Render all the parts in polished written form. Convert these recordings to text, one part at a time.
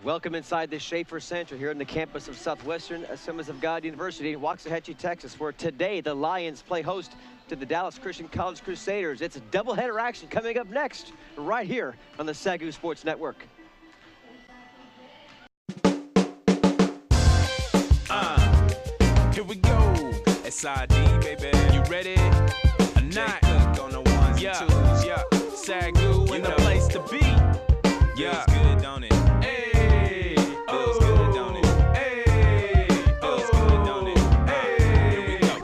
Welcome inside the Schaefer Center here on the campus of Southwestern Assemblies of God University in Waxahachie, Texas, where today the Lions play host to the Dallas Christian College Crusaders. It's a doubleheader action coming up next, right here on the SAGU Sports Network. Here we go. SID, baby. You ready? A night. On the ones and twos. Yeah. SAGU in the place to be. Yeah. Feels good, don't it? Hey. Feels good, don't it? Hey. Feels good, don't it? Hey. Here we go.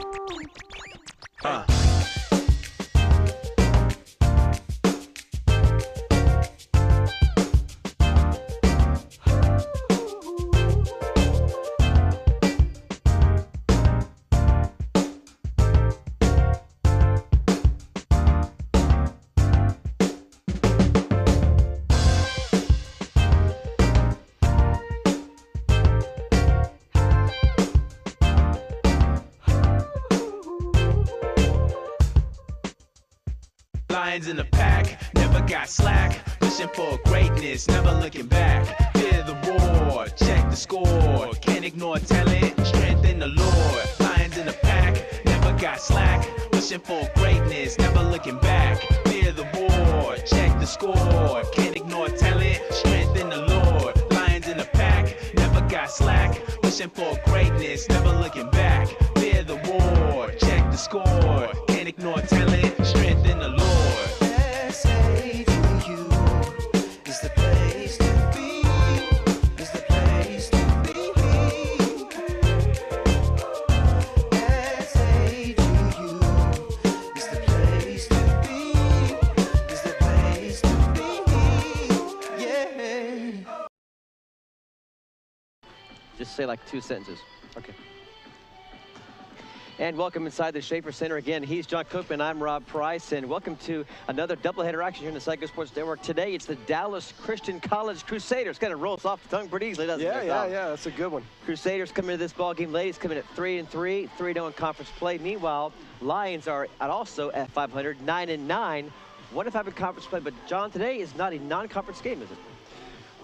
Lions in the pack, never got slack, pushing for greatness, never looking back. Fear the roar, check the score, can't ignore talent, strength in the Lord. Lions in the pack, never got slack, pushing for greatness, never looking back. Fear the roar, check the score, can't ignore talent, strength in the Lord. Lions in the pack, never got slack, pushing for greatness, never looking back. Fear the roar, check the score, can't ignore talent, strength in the Lord. Just say like 2 sentences. Okay. And welcome inside the Schaefer Center again. He's John Cookman, I'm Rob Price, and welcome to another doubleheader action here in the SAGU Sports Network. Today it's the Dallas Christian College Crusaders. Kind of rolls off the tongue pretty easily, doesn't it? Yeah, that's a good one. Crusaders coming into this ball game. Ladies coming at 3-3, 3-0 in conference play. Meanwhile, Lions are also at 500, 9-9, 1-5 in conference play. But John, today is not a non-conference game, is it?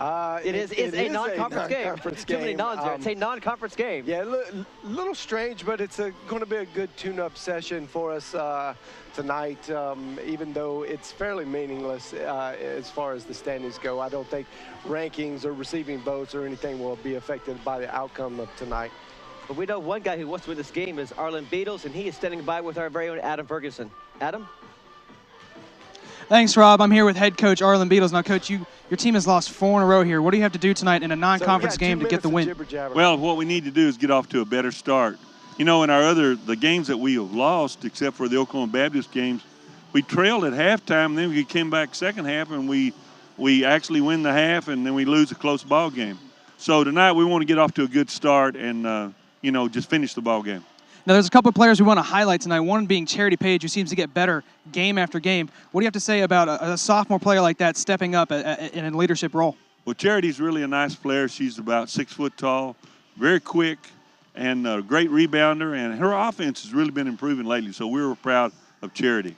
It is a non-conference game. Too many nons there. It's a non-conference game. Yeah, a little strange, but it's going to be a good tune-up session for us tonight, even though it's fairly meaningless as far as the standings go. I don't think rankings or receiving votes or anything will be affected by the outcome of tonight. But we know one guy who wants to win this game is Arlen Beatles, and he is standing by with our very own Adam Ferguson. Adam? Thanks, Rob. I'm here with head coach Arlen Beatles. Now, Coach, your team has lost 4 in a row here. What do you have to do tonight in a non-conference game to get the win? Well, what we need to do is get off to a better start. You know, in the games that we have lost, except for the Oklahoma Baptist games, we trailed at halftime, and then we came back second half, and we actually win the half, and then we lose a close ball game. So tonight we want to get off to a good start and, you know, just finish the ball game. Now, there's a couple of players we want to highlight tonight, one being Charity Page, who seems to get better game after game. What do you have to say about a sophomore player like that stepping up in a leadership role? Well, Charity's really a nice player. She's about 6 foot tall, very quick, and a great rebounder, and her offense has really been improving lately, so we were proud of Charity.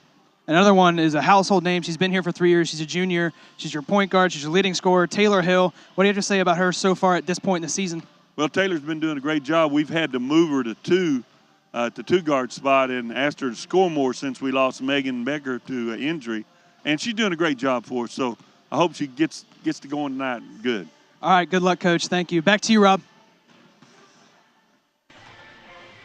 Another one is a household name. She's been here for 3 years. She's a junior. She's your point guard. She's your leading scorer, Taylor Hill. What do you have to say about her so far at this point in the season? Well, Taylor's been doing a great job. We've had to move her to two-guard spot and asked her to score more since we lost Megan Becker to injury. And she's doing a great job for us, so I hope she gets to going tonight good. All right, good luck, Coach. Thank you. Back to you, Rob.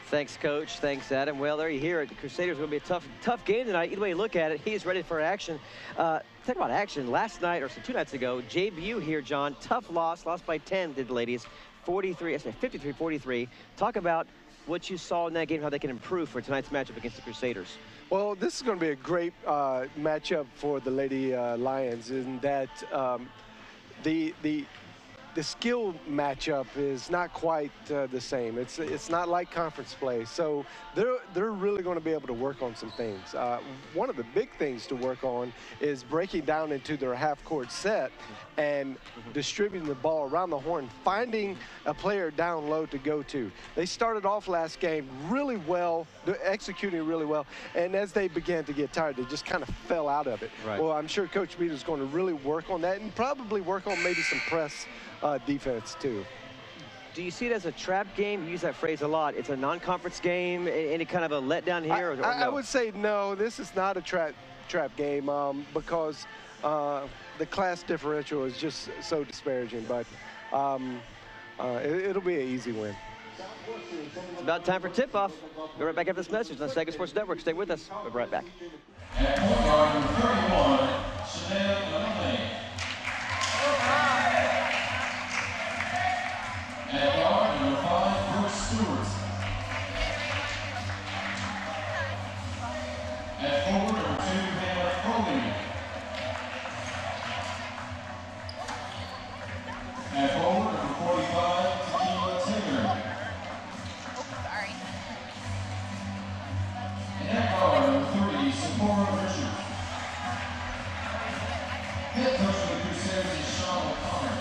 Thanks, Coach. Thanks, Adam. Well, there you hear it. The Crusaders are going to be a tough game tonight. Either way you look at it, he's ready for action. Talk about action. Last night, or 2 nights ago, JBU here, John, tough lost by 10, did the ladies, 53-43. Talk about what you saw in that game, how they can improve for tonight's matchup against the Crusaders. Well, this is going to be a great matchup for the Lady Lions in that the skill matchup is not quite the same. It's not like conference play, so they're really going to be able to work on some things. One of the big things to work on is breaking down into their half-court set and distributing the ball around the horn, finding a player down low to go to. They started off last game really well, executing really well, and as they began to get tired, they just kind of fell out of it. Right. Well, I'm sure Coach Beat is going to really work on that and probably work on maybe some press defense too. Do you see it as a trap game? You use that phrase a lot. It's a non-conference game. Any kind of a letdown here? Or no? I would say no. This is not a trap game because the class differential is just so disparaging. But it'll be an easy win. It's about time for tip-off. We'll be right back after this message on the SAGU Sports Network. Stay with us. We'll be right back. At point guard, number 31, Chanel Lane. At guard, number 5, Brooke Stewart. At forward, number 2, Hannah Foley. At forward, number 45, Tequila Taylor. And at guard, number 30, Sephora Richards. Head coach for the Crusaders is Sean O'Connor.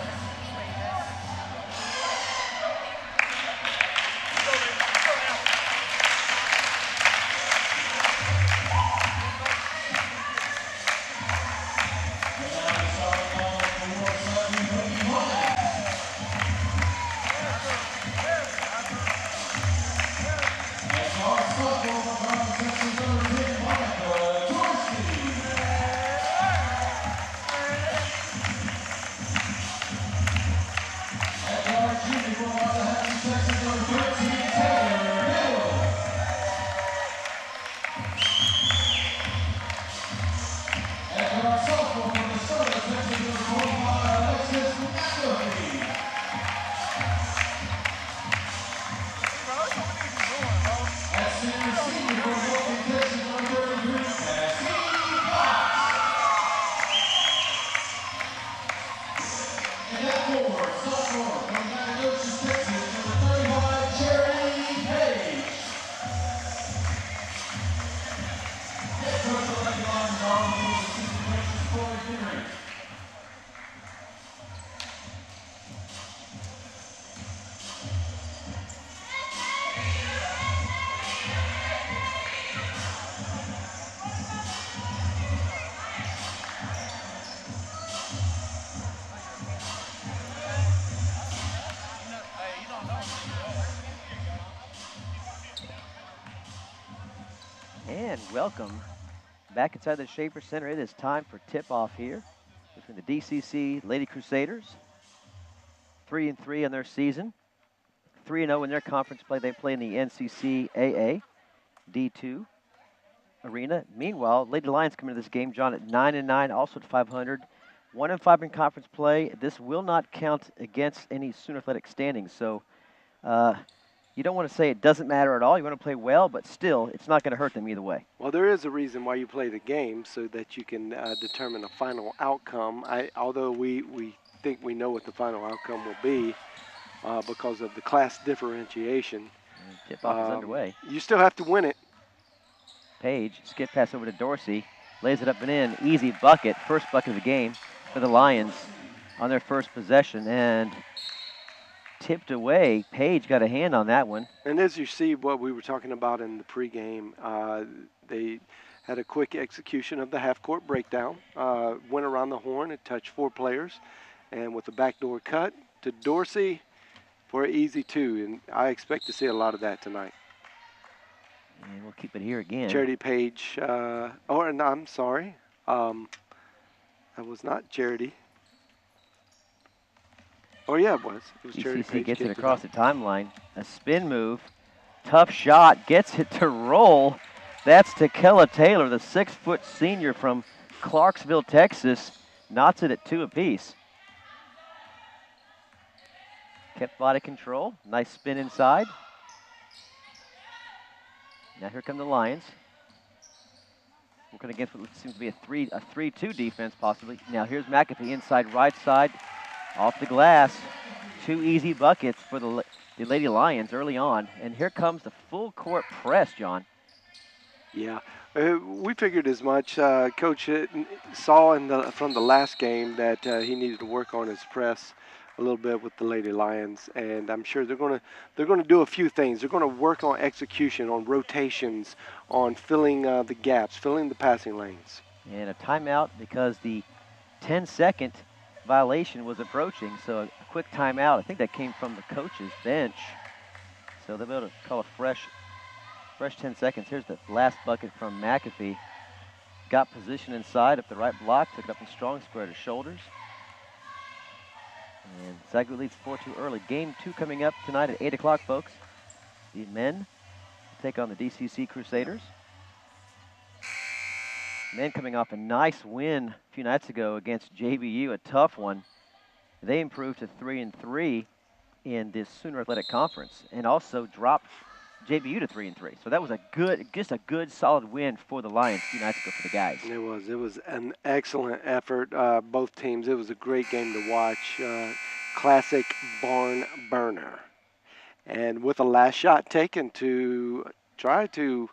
And welcome back inside the Schaefer Center. It is time for tip-off here between the DCC Lady Crusaders, 3-3 on their season, 3-0 in their conference play. They play in the NCCAA D2 arena. Meanwhile, Lady Lions come into this game, John, at 9-9, also at 500, 1-5 in conference play. This will not count against any Sooner Athletic standings, so you don't want to say it doesn't matter at all. You want to play well, but still, it's not going to hurt them either way. Well, there is a reason why you play the game, so that you can determine a final outcome. Although we think we know what the final outcome will be because of the class differentiation. Tip-off is underway. You still have to win it. Page, skip pass over to Dorsey, lays it up and in, easy bucket, first bucket of the game for the Lions on their first possession, and tipped away. Page got a hand on that one. And as you see what we were talking about in the pregame, they had a quick execution of the half-court breakdown, went around the horn and touched 4 players, and with a backdoor cut to Dorsey for an easy 2, and I expect to see a lot of that tonight. And we'll keep it here again. Charity Page, no, I'm sorry. That was not Charity. Oh, yeah, it was. It was Charity Page. Gets it across the timeline. A spin move. Tough shot. Gets it to roll. That's Tequila Taylor, the 6-foot senior from Clarksville, Texas. Knots it at 2 apiece. Kept body control. Nice spin inside. Now here come the Lions. Working against what seems to be a 3-2 defense, possibly. Now here's McAfee inside right side. Off the glass, 2 easy buckets for the Lady Lions early on. And here comes the full court press, John. Yeah, we figured as much. Coach saw from the last game that he needed to work on his press a little bit with the Lady Lions, and I'm sure they're going to do a few things. They're going to work on execution, on rotations, on filling the gaps, filling the passing lanes. And a timeout because the 10-second violation was approaching, so a quick timeout. I think that came from the coach's bench. So they'll be able to call a fresh 10 seconds. Here's the last bucket from McAfee. Got position inside up the right block, took it up in strong, square to shoulders. And SAGU leads 4-2 early. Game 2 coming up tonight at 8 o'clock, folks. The men take on the DCC Crusaders. Men coming off a nice win a few nights ago against JVU, a tough one. They improved to 3-3 in this SAGU Athletic Conference and also dropped JVU to 3-3. So that was just a good solid win for the Lions a few nights ago for the guys. It was an excellent effort, both teams. It was a great game to watch. Classic barn burner. And with a last shot taken to try to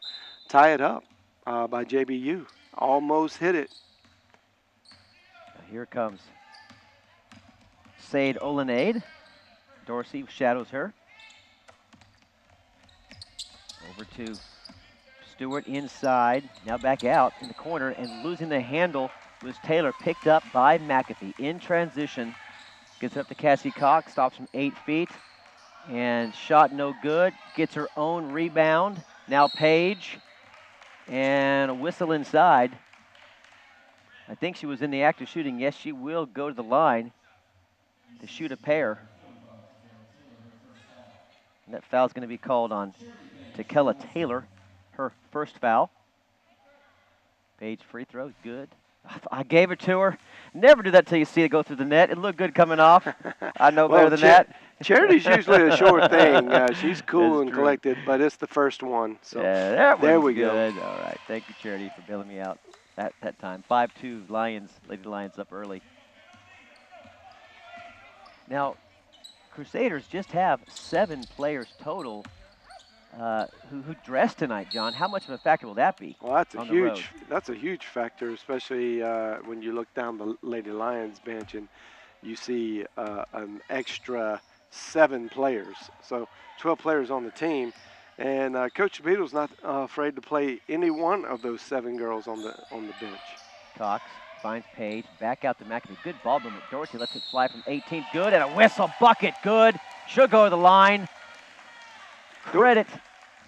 tie it up by JVU. Almost hit it. Here comes Said Olenade. Dorsey shadows her. Over to Stewart inside. Now back out in the corner, and losing the handle was Taylor, picked up by McAfee in transition. Gets up to Cassie Cox, stops from 8 feet, and shot no good. Gets her own rebound. Now Paige, and a whistle inside. I think she was in the act of shooting. Yes, she will go to the line to shoot a pair. And that foul's going to be called on Takella Taylor, her first foul. Paige free throw, good. I gave it to her. Never do that till you see it go through the net. It looked good coming off. I know better than that. Charity's usually a sure thing. She's cool and collected, but it's the first one. So yeah, there we go. All right, thank you, Charity, for bailing me out that time. 5-2 Lions, Lady Lions up early. Now, Crusaders just have 7 players total who dressed tonight, John. How much of a factor will that be? Well, that's a huge factor, especially when you look down the Lady Lions bench and you see an extra 7 players. So 12 players on the team, and Coach Beadle's not afraid to play any one of those 7 girls on the bench. Cox finds Paige, back out to McAfee. Good ball movement. Dorsey lets it fly from 18. Good, and a whistle bucket. Good. She'll go to the line. Credit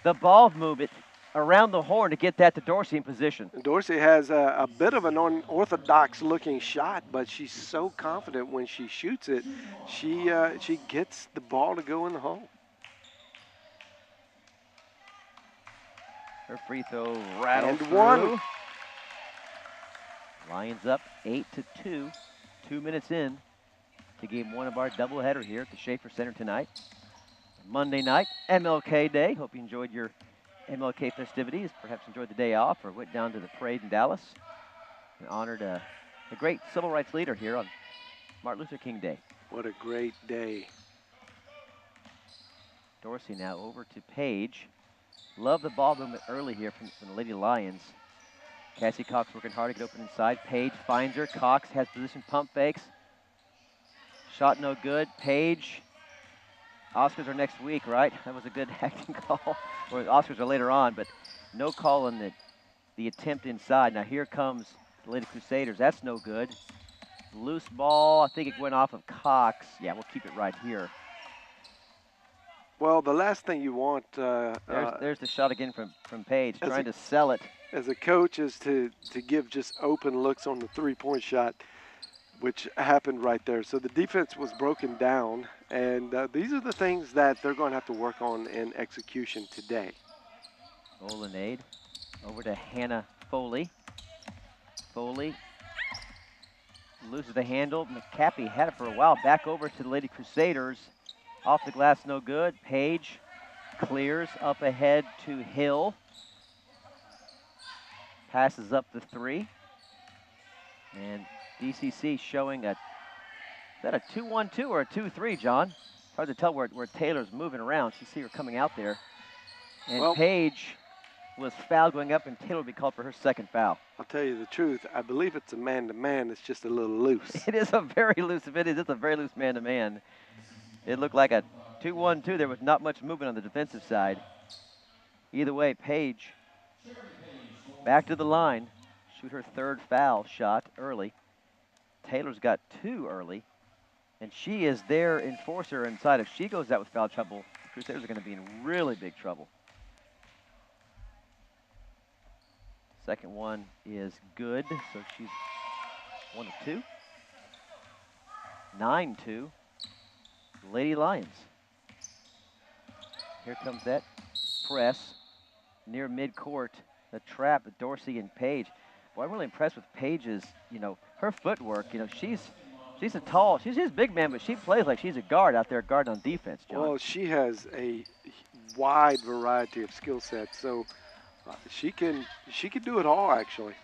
the ball movement around the horn to get that to Dorsey in position. Dorsey has a bit of an unorthodox looking shot, but she's so confident when she shoots it, she gets the ball to go in the hole. Her free throw rattles and through. one. Lions up 8-2, 2 minutes in to game 1 of our doubleheader here at the Schaefer Center tonight. Monday night, MLK Day. Hope you enjoyed your MLK festivities, perhaps enjoyed the day off or went down to the parade in Dallas and honored a great civil rights leader here on Martin Luther King Day. What a great day. Dorsey now over to Paige. Love the ball movement early here from the Lady Lions. Cassie Cox working hard to get open inside. Paige finds her. Cox has position, pump fakes. Shot no good. Paige. Oscars are next week, right? That was a good acting call. Or Oscars are later on, but no call on the attempt inside. Now here comes the Lady Crusaders. That's no good. Loose ball. I think it went off of Cox. Yeah, we'll keep it right here. Well, the last thing you want... there's the shot again from Paige, trying to sell it. As a coach is to give just open looks on the three-point shot, which happened right there. So the defense was broken down, and these are the things that they're going to have to work on in execution today. Olenade over to Hannah Foley. Foley loses the handle. McCappy had it for a while. Back over to the Lady Crusaders. Off the glass, no good. Paige clears up ahead to Hill. Passes up the 3. And DCC showing is that a 2-1-2 or a 2-3, John? Hard to tell where Taylor's moving around. You see her coming out there. And Paige was fouled going up, and Taylor will be called for her second foul. I'll tell you the truth. I believe it's a man-to-man. It's just a little loose. It is a very loose. If it is, it's a very loose man-to-man. It looked like a 2-1-2. There was not much movement on the defensive side. Either way, Paige back to the line. Shoot her third foul shot early. Taylor's got 2 early. And she is their enforcer inside. If she goes out with foul trouble, the Crusaders are going to be in really big trouble. Second one is good, so she's 1 of 2. 9-2, Lady Lions. Here comes that press near midcourt. The trap with Dorsey and Page. Boy, I'm really impressed with Page's, her footwork. She's a big man, but she plays like she's a guard out there guarding on defense, John. Well, she has a wide variety of skill sets, so she can do it all, actually.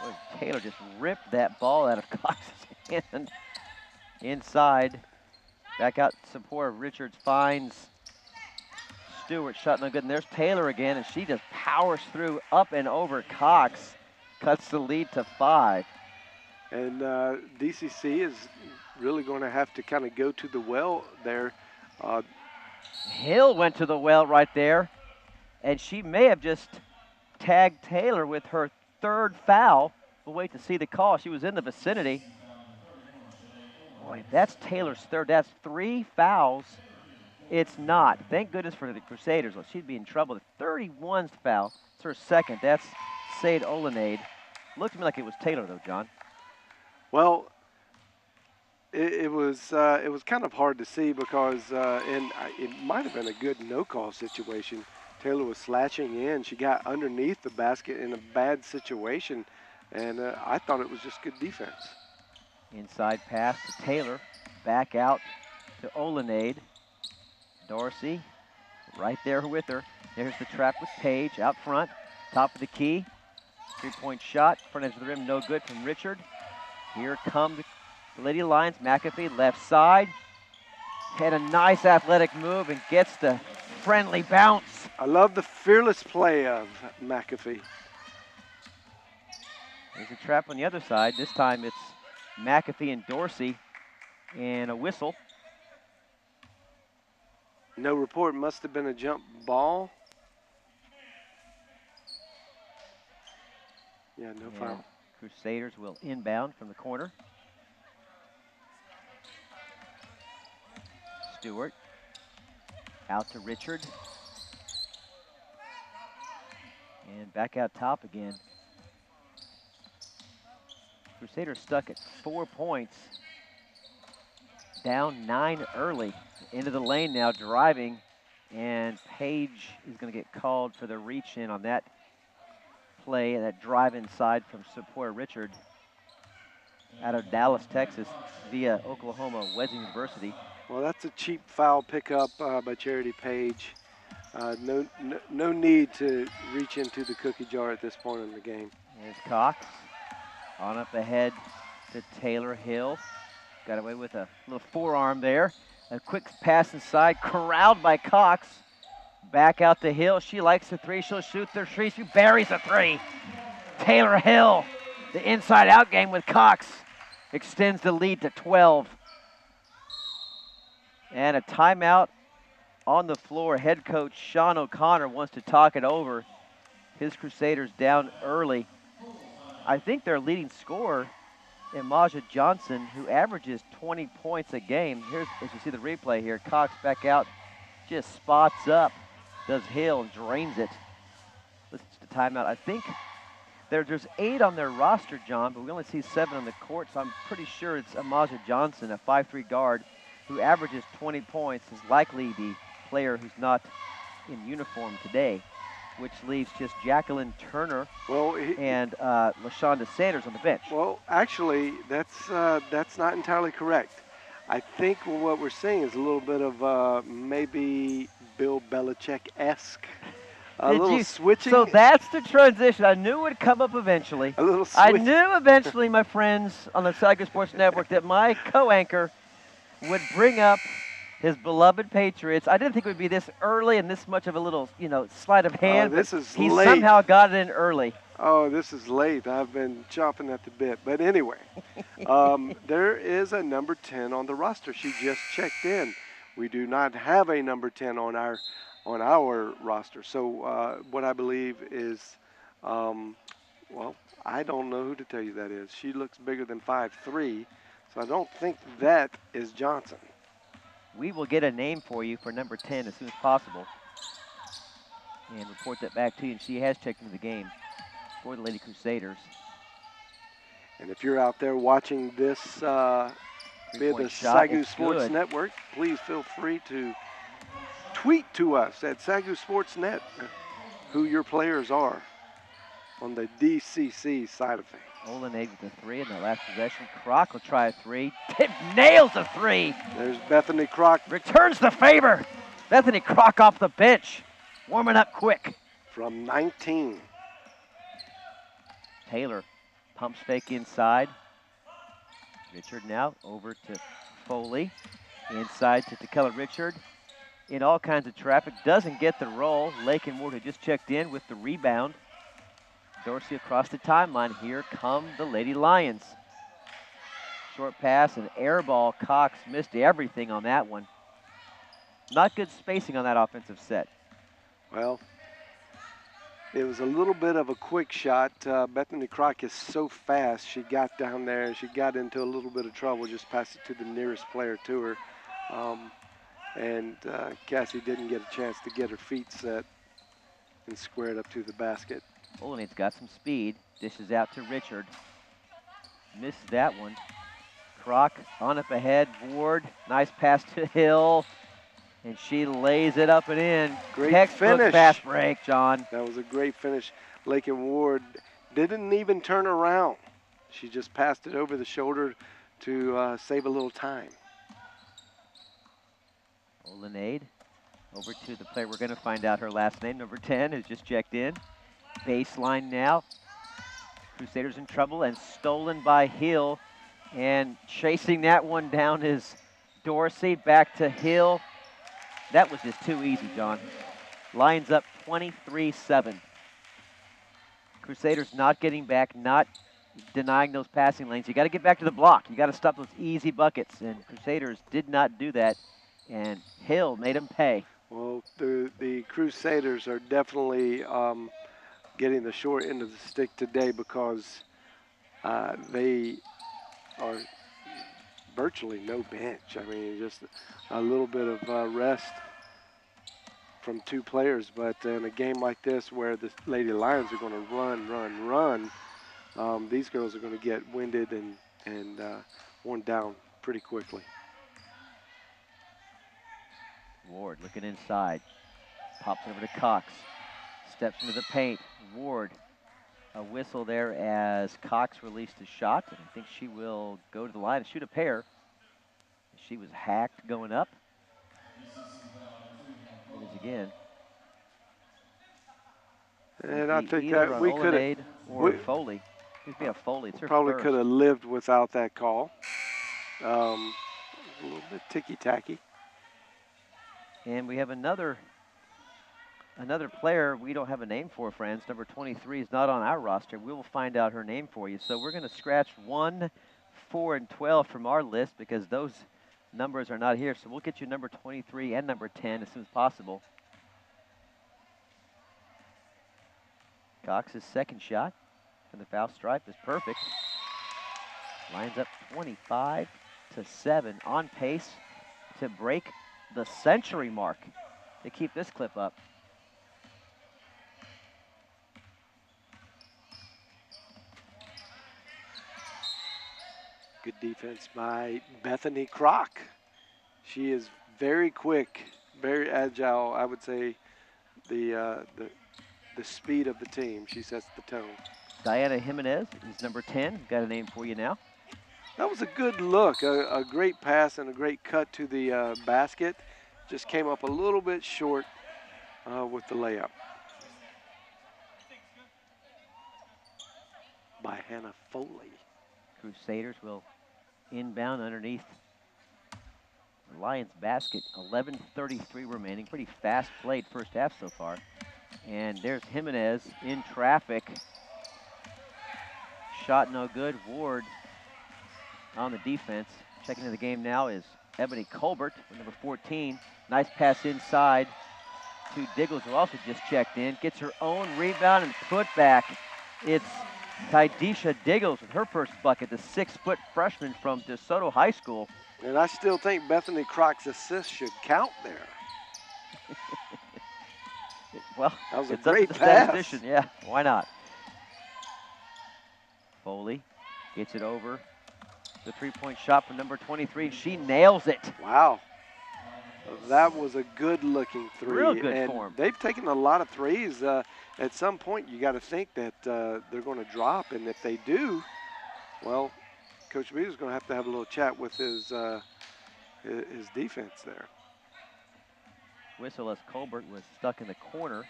Boy, Taylor just ripped that ball out of Cox's hand. Inside, back out support. Richards finds Stewart, shot no good, and there's Taylor again, and she just powers through up and over Cox, cuts the lead to 5. And DCC is really going to have to kind of go to the well there. Hill went to the well right there, and she may have just tagged Taylor with her 3rd foul. We'll wait to see the call. She was in the vicinity. Boy, that's Taylor's 3rd. That's 3 fouls. It's not. Thank goodness for the Crusaders. Well, she'd be in trouble. The 31st foul. It's her 2nd. That's Said Olenade. Looked to me like it was Taylor, though, John. Well, it was kind of hard to see because it might have been a good no-call situation. Taylor was slashing in. She got underneath the basket in a bad situation, and I thought it was just good defense. Inside pass to Taylor. Back out to Olenade. Dorsey right there with her. There's the trap with Page out front. Top of the key. 3-point shot. Front edge of the rim, no good from Richard. Here come the Lady Lions. McAfee left side. Had a nice athletic move and gets the friendly bounce. I love the fearless play of McAfee. There's a trap on the other side. This time it's McAfee and Dorsey, and a whistle. No report. Must have been a jump ball. Yeah, no foul. Crusaders will inbound from the corner. Stewart out to Richard. And back out top again. Crusaders stuck at 4 points. Down 9 early. Into the lane now, driving. And Page is going to get called for the reach in on that play, that drive inside from Supporter Richard out of Dallas, Texas, via Oklahoma Wesleyan University. Well, that's a cheap foul pickup by Charity Page. No need to reach into the cookie jar at this point in the game. Here's Cox on up ahead to Taylor Hill. Got away with a little forearm there. A quick pass inside, corralled by Cox. Back out to Hill. She likes the 3. She'll shoot the 3. She buries the 3. Taylor Hill, the inside-out game with Cox, extends the lead to 12. And a timeout on the floor. Head coach Sean O'Connor wants to talk it over. His Crusaders down early. I think their leading scorer, Imaja Johnson, who averages 20 points a game. Here's, as you see the replay here, Cox back out, just spots up, does Hill, drains it. Listen to the timeout. I think there's 8 on their roster, John, but we only see 7 on the court, so I'm pretty sure it's Imaja Johnson, a 5'3" guard, who averages 20 points, is likely the player who's not in uniform today, which leaves just Jacqueline Turner and LaShonda Sanders on the bench. Well, actually, that's not entirely correct. I think what we're seeing is a little bit of maybe Bill Belichick-esque. A little switching. So that's the transition. I knew it would come up eventually. A little switch. I knew eventually, my friends on the SAGU Sports Network, that my co-anchor would bring up his beloved Patriots. I didn't think it would be this early and this much of a little, sleight of hand. This is he late. Somehow got it in early. Oh, this is late. I've been chomping at the bit. But anyway, there is a number 10 on the roster. She just checked in. We do not have a number 10 on our roster. So what I believe is, well, I don't know who to tell you that is. She looks bigger than 5'3", So I don't think that is Johnson. We will get a name for you for number 10 as soon as possible and report that back to you. And she has checked into the game for the Lady Crusaders. And if you're out there watching this via the SAGU Sports Network, please feel free to tweet to us at SAGU Sports Net who your players are on the DCC side of things. Olenade with the 3 in the last possession. Kroc will try a 3. Nails a 3. There's Bethany Kroc. Returns the favor. Bethany Kroc off the bench. Warming up quick. From 19. Taylor pumps fake inside. Richard now over to Foley. Inside to Takella Richard. In all kinds of traffic. Doesn't get the roll. Lakin Ward, who just checked in with the rebound. Dorsey across the timeline. Here come the Lady Lions. Short pass and air ball. Cox missed everything on that one. Not good spacing on that offensive set. Well, it was a little bit of a quick shot. Bethany Kroc is so fast. She got down there and she got into a little bit of trouble. Just passed it to the nearest player to her. Cassie didn't get a chance to get her feet set and square it up to the basket. Olenade's got some speed. Dishes out to Richard. Missed that one. Kroc on up ahead. Ward, nice pass to Hill. And she lays it up and in. Great finish. Fast break, John. That was a great finish. Lakin Ward didn't even turn around. She just passed it over the shoulder to save a little time. Olenade over to the player. We're going to find out her last name. Number 10 has just checked in. Baseline now. Crusaders in trouble and stolen by Hill. And chasing that one down is Dorsey. Back to Hill. That was just too easy, John. Lions up 23-7. Crusaders not getting back, not denying those passing lanes. You got to get back to the block. You got to stop those easy buckets. And Crusaders did not do that. And Hill made them pay. Well, the Crusaders are definitely getting the short end of the stick today because they are virtually no bench. I mean, just a little bit of rest from 2 players. But in a game like this where the Lady Lions are going to run, these girls are going to get winded and worn down pretty quickly. Ward looking inside. Pops over to Cox. Steps into the paint. Ward, a whistle there as Cox released a shot. And I think she will go to the line and shoot a pair. She was hacked going up. It is again. And I think that we could have. Or Foley. It could be a Foley. It's her probably first. could have lived without that call. A little bit ticky-tacky. And we have another player we don't have a name for, friends. Number 23 is not on our roster. We will find out her name for you. So we're going to scratch 1, 4, and 12 from our list because those numbers are not here. So we'll get you number 23 and number 10 as soon as possible. Cox's second shot from the foul stripe is perfect. Lines up 25-7, on pace to break the century mark to keep this clip up. Good defense by Bethany Kroc. She is very quick, very agile. I would say the speed of the team. She sets the tone. Diana Jimenez is number 10. Got a name for you now. That was a good look, a great pass and a great cut to the basket. Just came up a little bit short with the layup. By Hannah Foley. Crusaders will inbound underneath the Lions basket. 11:33 remaining. Pretty fast played first half so far. And there's Jimenez in traffic. Shot no good. Ward on the defense. Checking into the game now is Ebony Colbert with number 14. Nice pass inside to Diggles, who also just checked in. Gets her own rebound and put back. It's Tydesha Diggles with her first bucket, the 6-foot freshman from DeSoto High School. And I still think Bethany Croc's assist should count there. Well, that was a it's great up to the pass. statistician. Yeah, why not? Foley gets it over. The 3-point shot from number 23. She nails it. Wow. That was a good-looking three. Real good and form. They've taken a lot of threes. At some point, you got to think that they're going to drop, and if they do, well, Coach B is going to have a little chat with his defense there. Whistle as Colbert was stuck in the corner.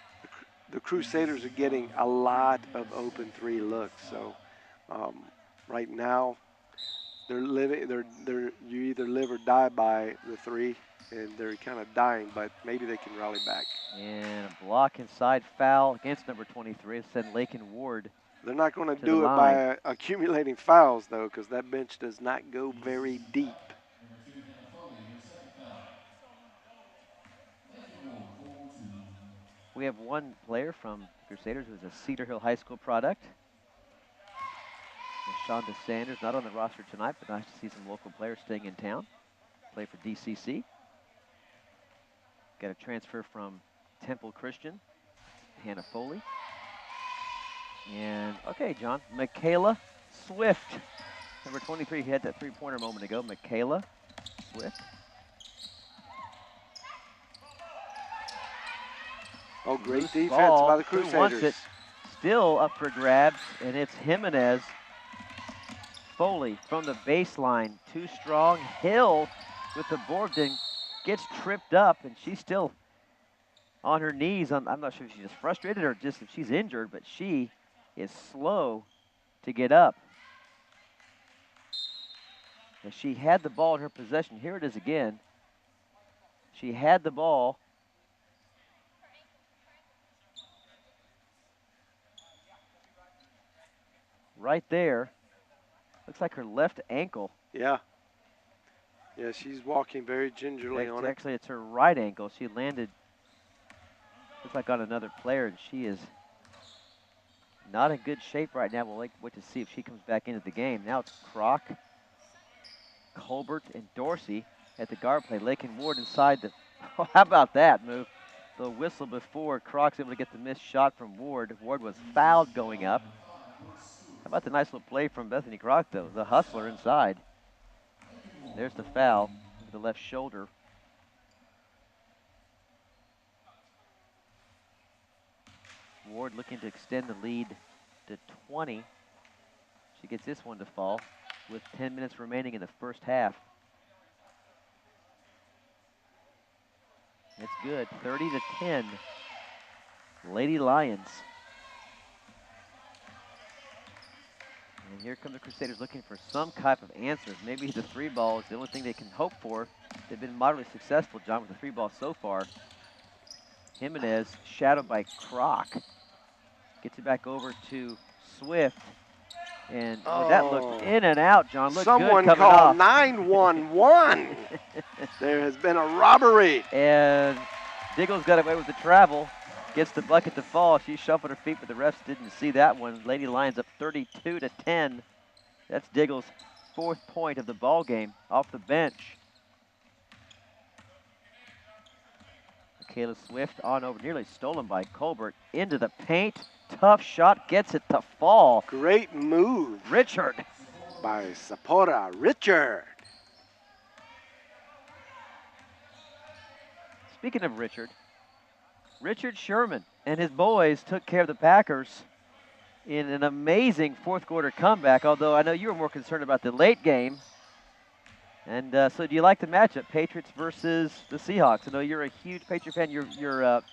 The Crusaders are getting a lot of open three looks. So right now, they're living. You either live or die by the three, and they're kind of dying. But maybe they can rally back. And a block inside foul against number 23. It sent Lakin Ward. They're not going to do it by accumulating fouls, though, because that bench does not go very deep. We have one player from Crusaders who's a Cedar Hill High School product. Shonda Sanders, not on the roster tonight, but nice to see some local players staying in town. Play for DCC. Got a transfer from Temple Christian, Hannah Foley. And, okay, John, Michaela Swift. Number 23, he had that three-pointer a moment ago. Michaela Swift. Oh, great Loose defense ball. by the Who Crusaders. wants it? Still up for grabs, and it's Jimenez. Foley from the baseline, too strong. Hill with the board, then gets tripped up, and she's still on her knees. I'm not sure if she's just frustrated or just if she's injured, but she is slow to get up. And she had the ball in her possession. Here it is again. She had the ball. Right there. Looks like her left ankle. Yeah. Yeah, she's walking very gingerly on it. Actually, it's her right ankle. She landed, looks like on another player, and she is not in good shape right now. We'll wait to see if she comes back into the game. Now it's Croc, Colbert, and Dorsey at the guard play. Lakin Ward inside the, oh, how about that move? The whistle before Croc's able to get the missed shot from Ward. Ward was fouled going up. How about the nice little play from Bethany Croc, though? The hustler inside. There's the foul with the left shoulder. Ward looking to extend the lead to 20. She gets this one to fall with 10 minutes remaining in the first half. It's good, 30-10. Lady Lions. And here come the Crusaders looking for some type of answers. Maybe the three ball is the only thing they can hope for. They've been moderately successful, John, with the three ball so far. Jimenez, shadowed by Croc. Gets it back over to Swift. And that looked in and out, John. Looked Someone good coming called off. 911. There has been a robbery. And Diggles got away with the travel. Gets the bucket to fall. She shuffled her feet, but the refs didn't see that one. Lady Lions up 32-10. That's Diggles' 4th point of the ball game off the bench. Michaela Swift on over, nearly stolen by Colbert. Into the paint. Tough shot, gets it to fall. Great move. Richard. By Sapora Richard. Speaking of Richard, Richard Sherman and his boys took care of the Packers in an amazing fourth quarter comeback, although I know you were more concerned about the late game. And so do you like the matchup, Patriots versus the Seahawks? I know you're a huge Patriot fan. Your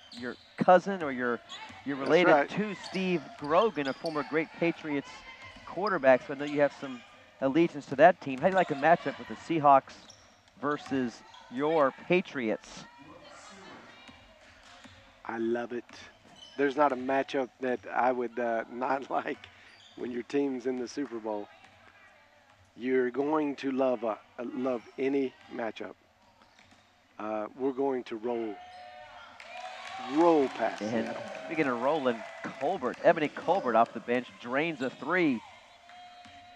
cousin or you're related to Steve Grogan, a former great Patriots quarterback, so I know you have some allegiance to that team. How do you like the matchup with the Seahawks versus your Patriots? I love it. There's not a matchup that I would not like when your team's in the Super Bowl. You're going to love any matchup. We're going to roll. roll past And Seattle. speaking of rolling, Ebony Colbert off the bench drains a 3.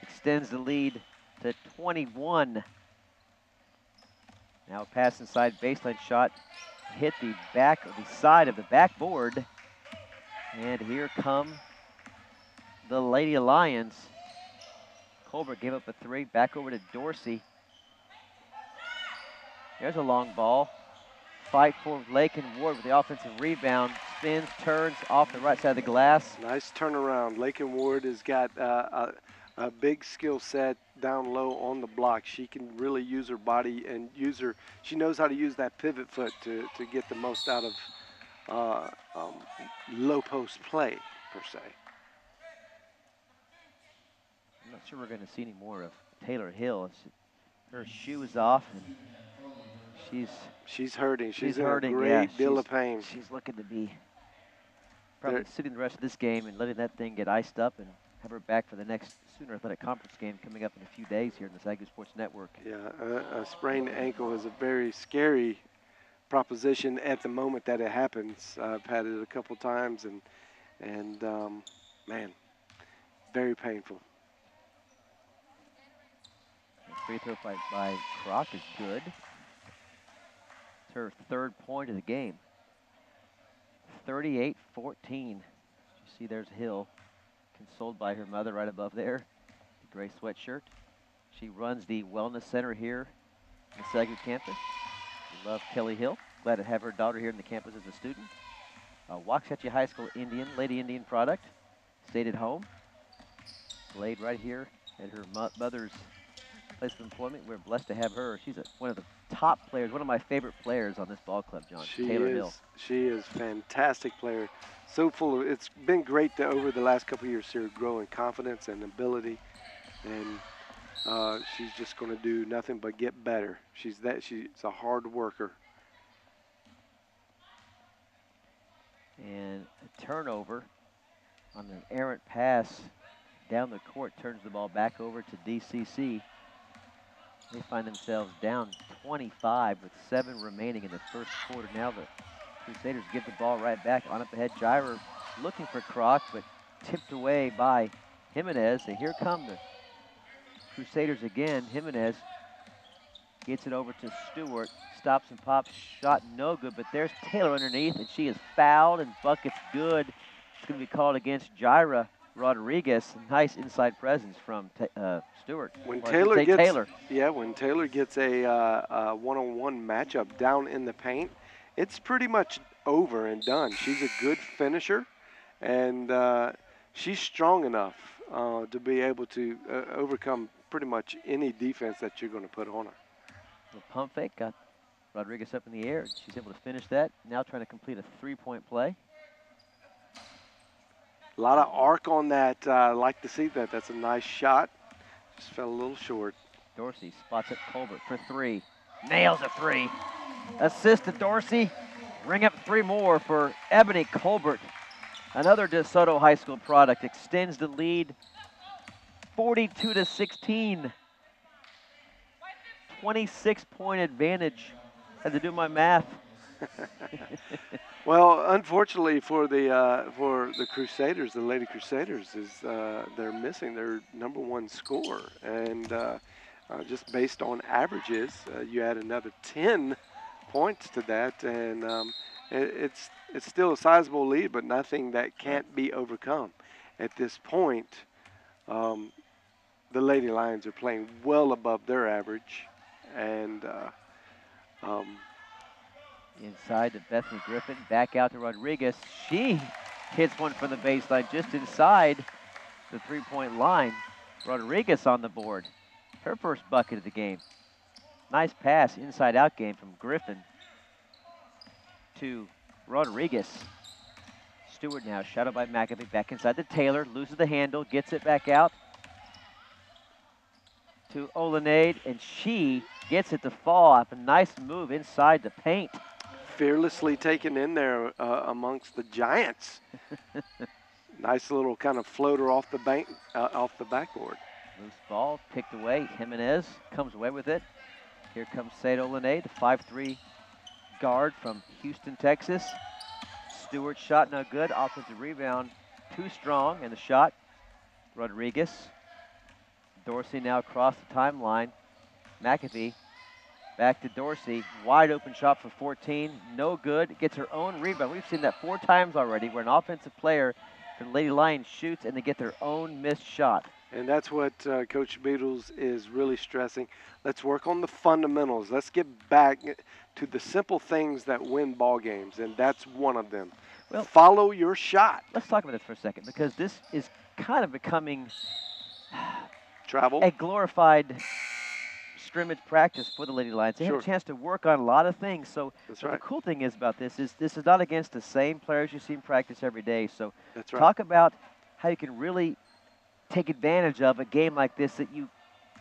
Extends the lead to 21. Now a pass inside baseline shot. Hit the side of the backboard. And here come the Lady Lions. Colbert gave up a 3. Back over to Dorsey. There's a long ball. Fight for Lakin Ward with the offensive rebound. Spins, turns off the right side of the glass. Nice turnaround. Lakin Ward has got a big skill set down low on the block. She can really use her body and she knows how to use that pivot foot to get the most out of low post play, per se. I'm not sure we're going to see any more of Taylor Hill. Her shoe is off, and she's hurting. She's in hurting. a great deal of pain. She's looking to be probably sitting the rest of this game and letting that thing get iced up and have her back for the next Sooner Athletic Conference game coming up in a few days here in the SAGU Sports Network. Yeah, a sprained ankle is a very scary proposition at the moment that it happens. I've had it a couple times, and man, very painful. Free throw by Kroc is good. It's her 3rd point of the game. 38-14. You see there's Hill, consoled by her mother right above there, the gray sweatshirt. She runs the Wellness Center here on the SAGU campus. We love Kelly Hill. Glad to have her daughter here on the campus as a student. Waxahachie High School Lady Indian product. Stayed at home. Played right here at her mother's place of employment. We're blessed to have her. She's one of the top players, one of my favorite players on this ball club, John. Taylor Hill. She is a fantastic player. So full of, it's been great to, over the last couple of years, see her grow in confidence and ability. And she's just going to do nothing but get better. She's a hard worker. And a turnover on an errant pass down the court turns the ball back over to DCC. They find themselves down 25 with 7 remaining in the first quarter. Now the Crusaders give the ball right back on up ahead. Gyra looking for Kroc, but tipped away by Jimenez. And here come the Crusaders again. Jimenez gets it over to Stewart. Stops and pops. Shot no good, but there's Taylor underneath, and she is fouled, and bucket's good. It's going to be called against Gyra Rodriguez. Nice inside presence from Stewart. When Taylor gets a one-on-one matchup down in the paint, it's pretty much over and done. She's a good finisher, and she's strong enough to be able to overcome pretty much any defense that you're going to put on her. The pump fake got Rodriguez up in the air. She's able to finish that. Now trying to complete a 3-point play. A lot of arc on that. I like to see that. That's a nice shot. Just fell a little short. Dorsey spots up Colbert for 3. Nails a 3. Assist to Dorsey. Ring up 3 more for Ebony Colbert. Another DeSoto High School product. Extends the lead 42-16. 26-point advantage. Had to do my math. Well, unfortunately for the Crusaders, the Lady Crusaders, is they're missing their #1 scorer, and just based on averages, you add another 10 points to that, and it's still a sizable lead, but nothing that can't be overcome. At this point, the Lady Lions are playing well above their average, and inside to Bethany Griffin, back out to Rodriguez. She hits one from the baseline just inside the 3-point line. Rodriguez on the board. Her first bucket of the game. Nice pass, inside out game from Griffin to Rodriguez. Stewart now shadowed by McAfee, back inside to Taylor, loses the handle, gets it back out to Olenade, and she gets it to fall off. A nice move inside the paint. Fearlessly taken in there amongst the Giants. Nice little kind of floater off the backboard. Loose ball picked away. Jimenez comes away with it. Here comes Said Olenade, the 5'3" guard from Houston, Texas. Stewart shot no good. Offensive rebound too strong, and the shot, Rodriguez. Dorsey now across the timeline. McAfee back to Dorsey. Wide open shot for 14. No good. Gets her own rebound. We've seen that 4 times already where an offensive player for the Lady Lions shoots and they get their own missed shot. And that's what Coach Beatles is really stressing. Let's work on the fundamentals. Let's get back to the simple things that win ball games, and that's one of them. Well, follow your shot. Let's talk about this for a second, because this is kind of becoming travel, a glorified scrimmage practice for the Lady Lions. They have a chance to work on a lot of things. So the cool thing is about this is not against the same players you see in practice every day. So talk about how you can really take advantage of a game like this that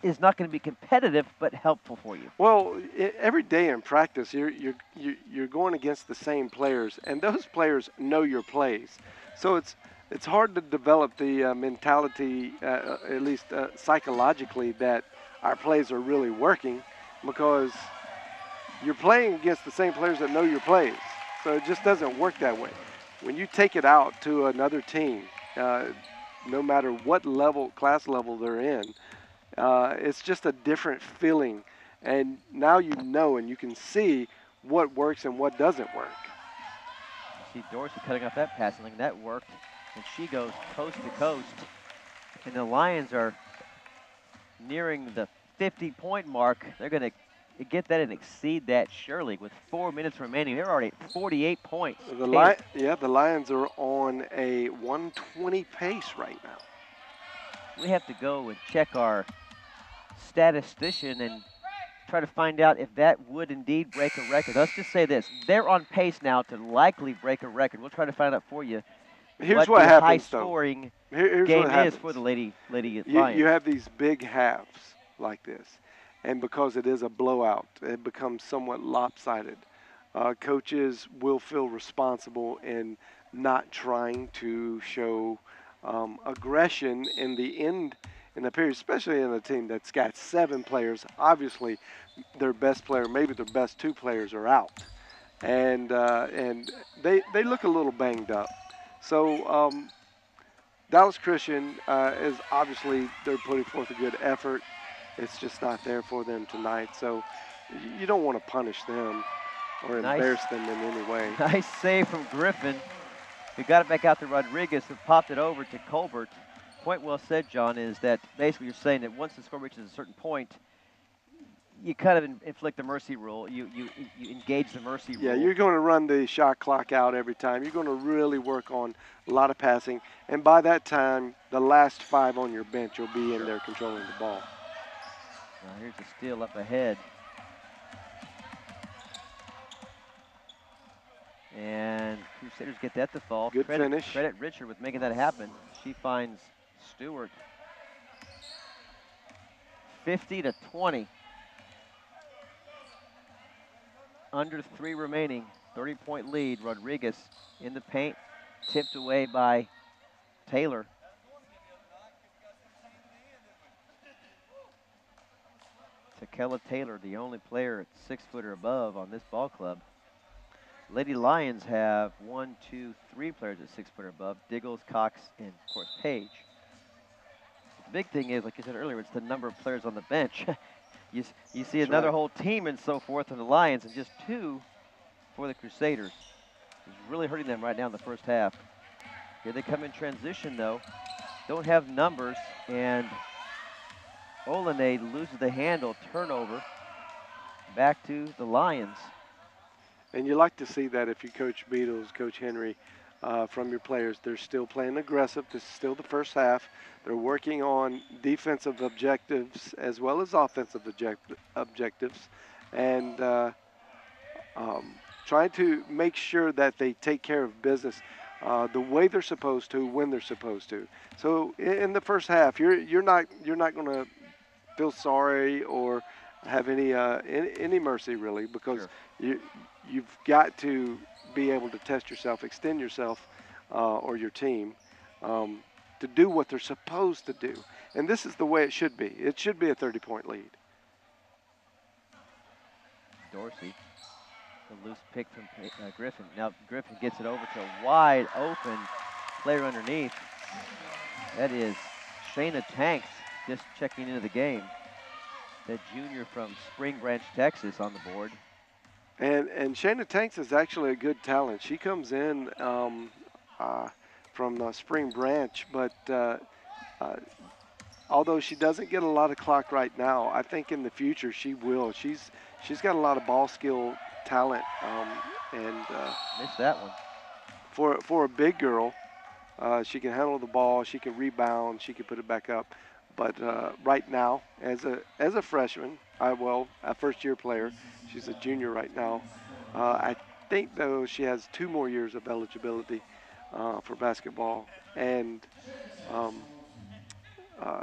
is not going to be competitive but helpful for you. Well, every day in practice, you're going against the same players, and those players know your plays. So it's hard to develop the mentality, at least psychologically, that our plays are really working, because you're playing against the same players that know your plays. So it just doesn't work that way. When you take it out to another team, no matter what class level they're in, it's just a different feeling. And now you know and you can see what works and what doesn't work. You see Dorsey cutting off that passing lane. That worked. And she goes coast to coast. And the Lions are nearing the 50-point mark. They're going to get that and exceed that surely. With 4 minutes remaining, they're already at 48 points. The Lions are on a 120 pace right now. We have to go and check our statistician and try to find out if that would indeed break a record. Let's just say this. They're on pace now to likely break a record. We'll try to find out for you. Here's what happens, though. High-scoring Here's game what happens. is for the Lady Lions. You have these big halves like this, and because it is a blowout, it becomes somewhat lopsided. Coaches will feel responsible in not trying to show aggression in the end in the period, especially in a team that's got 7 players. Obviously, their best player, maybe their best 2 players, are out, and they look a little banged up. So Dallas Christian is obviously, they're putting forth a good effort. It's just not there for them tonight. So you don't want to punish them or embarrass them in any way. Nice save from Griffin, who got it back out to Rodriguez, who popped it over to Colbert. Point well said, John, is that basically you're saying that once the score reaches a certain point, you kind of inflict the mercy rule. You engage the mercy rule. Yeah, you're going to run the shot clock out every time. You're going to really work on a lot of passing. And by that time, the last 5 on your bench will be in there controlling the ball. Now here's the steal up ahead. And Crusaders get that to fall. Good finish. Credit Richard with making that happen. She finds Stewart. 50-20. Under 3 remaining, 30-point lead. Rodriguez in the paint, tipped away by Taylor. Takela Taylor, the only player at 6 foot or above on this ball club. Lady Lions have 1, 2, 3 players at 6 foot or above: Diggles, Cox, and of course Page. The big thing is, like you said earlier, it's the number of players on the bench. You see another whole team and so forth in the Lions, and just 2 for the Crusaders. It's really hurting them right now in the first half. Here they come in transition, though. Don't have numbers, and Olenay loses the handle. Turnover. Back to the Lions. And you like to see that if you coach Beatles, Coach Henry, from your players. They're still playing aggressive. This is still the first half. They're working on defensive objectives as well as offensive objectives, and trying to make sure that they take care of business the way they're supposed to, when they're supposed to. So in the first half, you're not going to feel sorry or have any mercy, really, because you've got to be able to test yourself, extend yourself or your team to do what they're supposed to do. And this is the way it should be. It should be a 30-point lead. Dorsey The loose pick from Griffin. Now Griffin gets it over to a wide open player underneath. That is Shayna Tanks just checking into the game. The junior from Spring Branch, Texas on the board. And Shayna Tanks is actually a good talent. She comes in from Spring Branch, but although she doesn't get a lot of clock right now, I think in the future she will. She's got a lot of ball skill talent, and missed that one. For a big girl, she can handle the ball, she can rebound, she can put it back up. But right now, as a freshman, a first-year player, she's a junior right now. I think though she has 2 more years of eligibility for basketball, and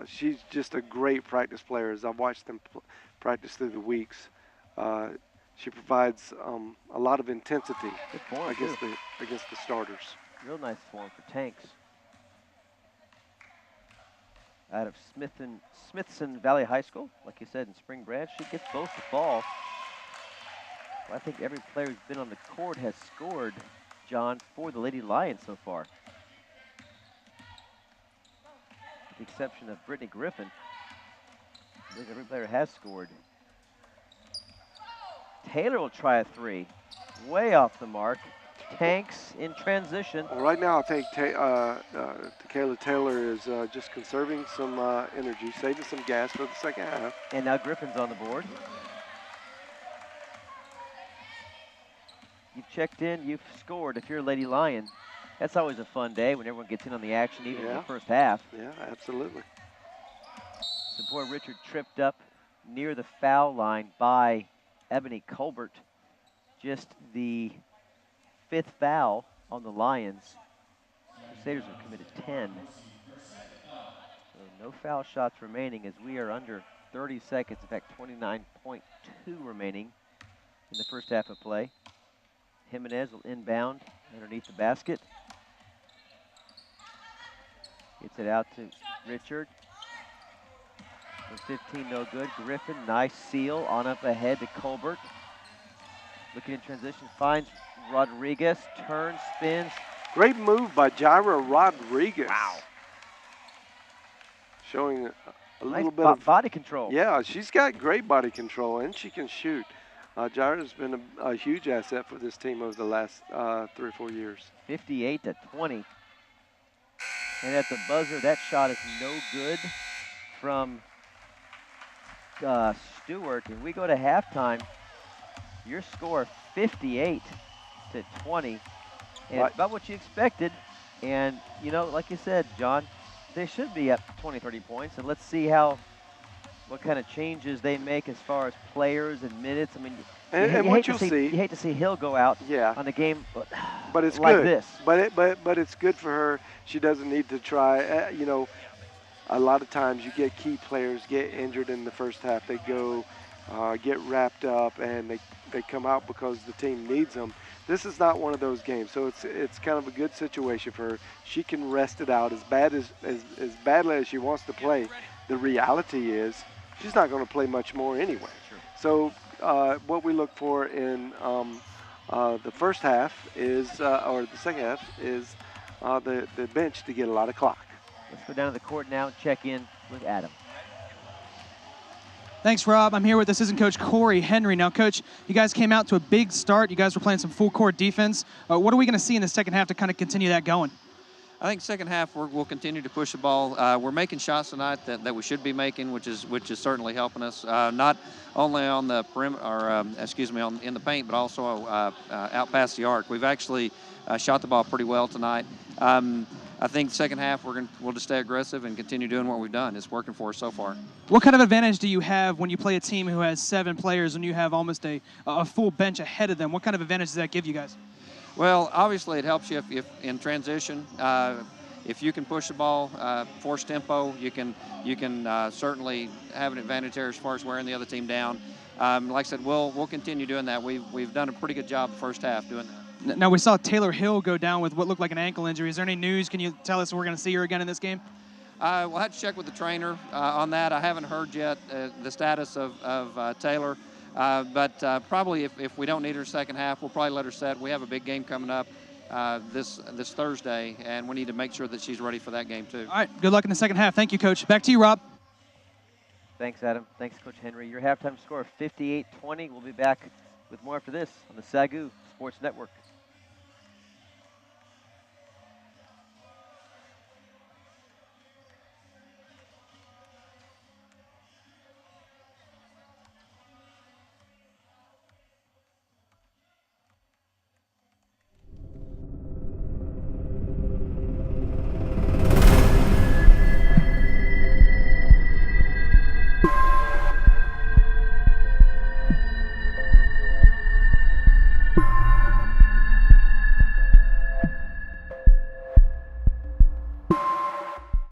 she's just a great practice player. As I've watched them practice through the weeks, she provides a lot of intensity against the starters. Real nice form for Tanks. Out of Smithson Valley High School, like you said, in Spring Branch, she gets both the ball. Well, I think every player who's been on the court has scored, John, for the Lady Lions so far. With the exception of Brittany Griffin, I think every player has scored. Taylor will try a 3. Way off the mark. Tanks in transition. Well, right now, I think Takayla Taylor is just conserving some energy, saving some gas for the second half. And now Griffin's on the board. You've checked in, you've scored if you're a Lady Lion. That's always a fun day when everyone gets in on the action, even in the first half. Yeah, absolutely. So poor Richard tripped up near the foul line by Ebony Colbert. Just the 5th foul on the Lions. Crusaders have committed 10. So no foul shots remaining as we are under 30 seconds. In fact, 29.2 remaining in the first half of play. Jimenez will inbound underneath the basket. Gets it out to Richard. From 15, no good. Griffin, nice seal on up ahead to Colbert. Looking in transition, finds Rodriguez, turns, spins. Great move by Jaira Rodriguez. Wow. Showing a little Nice bit of body control. Yeah, she's got great body control, and she can shoot. Jaira's been a huge asset for this team over the last 3 or 4 years. 58-20. And at the buzzer, that shot is no good from Stewart. And we go to halftime. Your score 58-20. And it's about what you expected. And, you know, like you said, John, they should be up 20, 30 points. And let's see what kind of changes they make as far as players and minutes. I mean, you hate to see Hill go out on the game but it's like good. This. But it's good for her. She doesn't need to try. You know, a lot of times you get key players get injured in the first half. They go get wrapped up, and they come out because the team needs them. This is not one of those games, so it's kind of a good situation for her. She can rest it out as badly as she wants to play. The reality is she's not going to play much more anyway. Sure. So what we look for in the first half is, or the second half, is the bench to get a lot of clock. Let's go down to the court now and check in with Adam. Thanks, Rob. I'm here with assistant coach Corey Henry. Now, Coach, you guys came out to a big start. You guys were playing some full-court defense. What are we going to see in the second half to kind of continue that going? I think second half we'll continue to push the ball. We're making shots tonight that we should be making, which is certainly helping us. Not only on the perimeter, or in the paint, but also out past the arc. We've actually shot the ball pretty well tonight. I think second half we'll just stay aggressive and continue doing what we've done. It's working for us so far. What kind of advantage do you have when you play a team who has 7 players and you have almost a full bench ahead of them? What kind of advantage does that give you guys? Well, obviously it helps you if in transition. If you can push the ball, force tempo, you can certainly have an advantage there as far as wearing the other team down. Like I said, we'll continue doing that. We've done a pretty good job the first half doing that. Now, we saw Taylor Hill go down with what looked like an ankle injury. Is there any news? Can you tell us we're going to see her again in this game? We'll have to check with the trainer on that. I haven't heard yet the status of Taylor. But probably if we don't need her second half, we'll probably let her set. We have a big game coming up this Thursday, and we need to make sure that she's ready for that game too. All right, good luck in the second half. Thank you, Coach. Back to you, Rob. Thanks, Adam. Thanks, Coach Henry. Your halftime score, 58-20. We'll be back with more after this on the SAGU Sports Network.